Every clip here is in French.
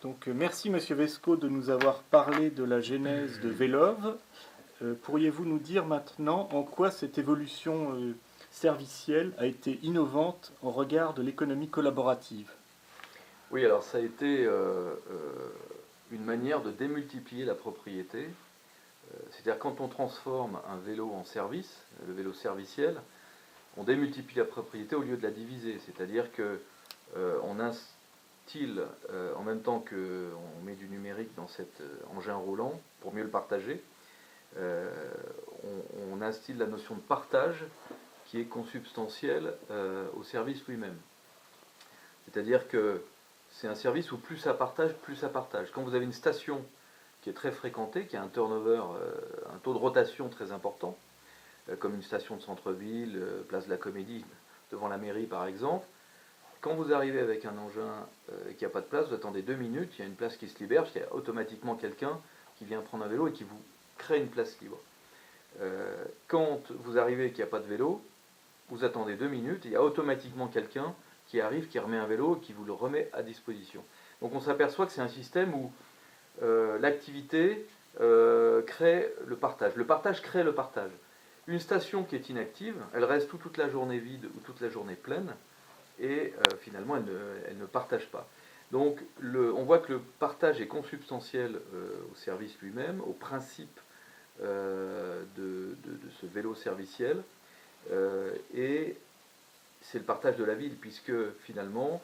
Donc, merci Monsieur Vesco de nous avoir parlé de la genèse de Velov. Pourriez-vous nous dire maintenant en quoi cette évolution servicielle a été innovante en regard de l'économie collaborative? Oui, alors ça a été une manière de démultiplier la propriété. C'est-à-dire quand on transforme un vélo en service, le vélo serviciel, on démultiplie la propriété au lieu de la diviser. C'est-à-dire que on instille, en même temps qu'on met du numérique dans cet engin roulant, pour mieux le partager, on instille la notion de partage qui est consubstantielle au service lui-même. C'est-à-dire que c'est un service où plus ça partage, plus ça partage. Quand vous avez une station qui est très fréquentée, qui a un turnover, un taux de rotation très important, comme une station de centre-ville, place de la Comédie, devant la mairie par exemple, quand vous arrivez avec un engin qui n'a pas de place, vous attendez 2 minutes, il y a une place qui se libère, parce qu'il y a automatiquement quelqu'un qui vient prendre un vélo et qui vous crée une place libre. Quand vous arrivez et qu'il n'y a pas de vélo, vous attendez 2 minutes, et il y a automatiquement quelqu'un qui arrive, qui remet un vélo et qui vous le remet à disposition. Donc on s'aperçoit que c'est un système où l'activité crée le partage. Le partage crée le partage. Une station qui est inactive, elle reste toute la journée vide ou toute la journée pleine, et finalement elle ne partage pas. Donc on voit que le partage est consubstantiel au service lui-même, au principe de ce vélo serviciel, et c'est le partage de la ville, puisque finalement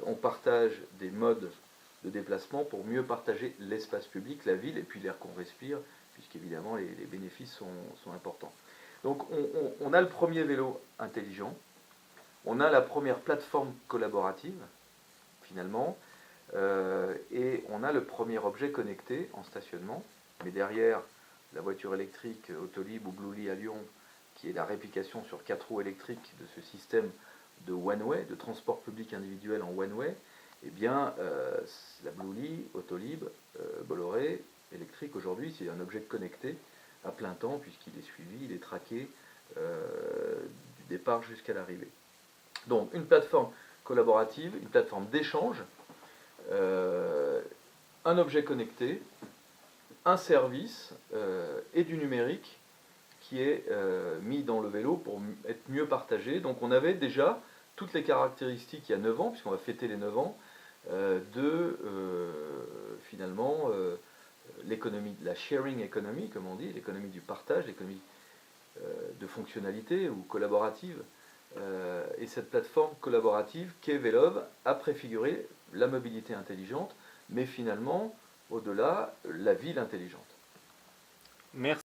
on partage des modes de déplacement pour mieux partager l'espace public, la ville, et puis l'air qu'on respire, puisqu'évidemment les bénéfices sont importants. Donc on a le premier vélo intelligent, on a la première plateforme collaborative, finalement, et on a le premier objet connecté en stationnement, mais derrière la voiture électrique Autolib ou Bluely à Lyon, qui est la réplication sur 4 roues électriques de ce système de one-way, de transport public individuel en one-way, eh bien, la Bluely, Autolib, Bolloré, électrique aujourd'hui, c'est un objet connecté à plein temps, puisqu'il est suivi, il est traqué du départ jusqu'à l'arrivée. Donc, une plateforme collaborative, une plateforme d'échange, un objet connecté, un service et du numérique qui est mis dans le vélo pour être mieux partagé. Donc on avait déjà toutes les caractéristiques il y a 9 ans, puisqu'on va fêter les 9 ans, finalement l'économie, la sharing economy, comme on dit, l'économie du partage, l'économie de fonctionnalité ou collaborative. Et cette plateforme collaborative qu'est Velov a préfiguré la mobilité intelligente, mais finalement, au-delà, la ville intelligente. Merci.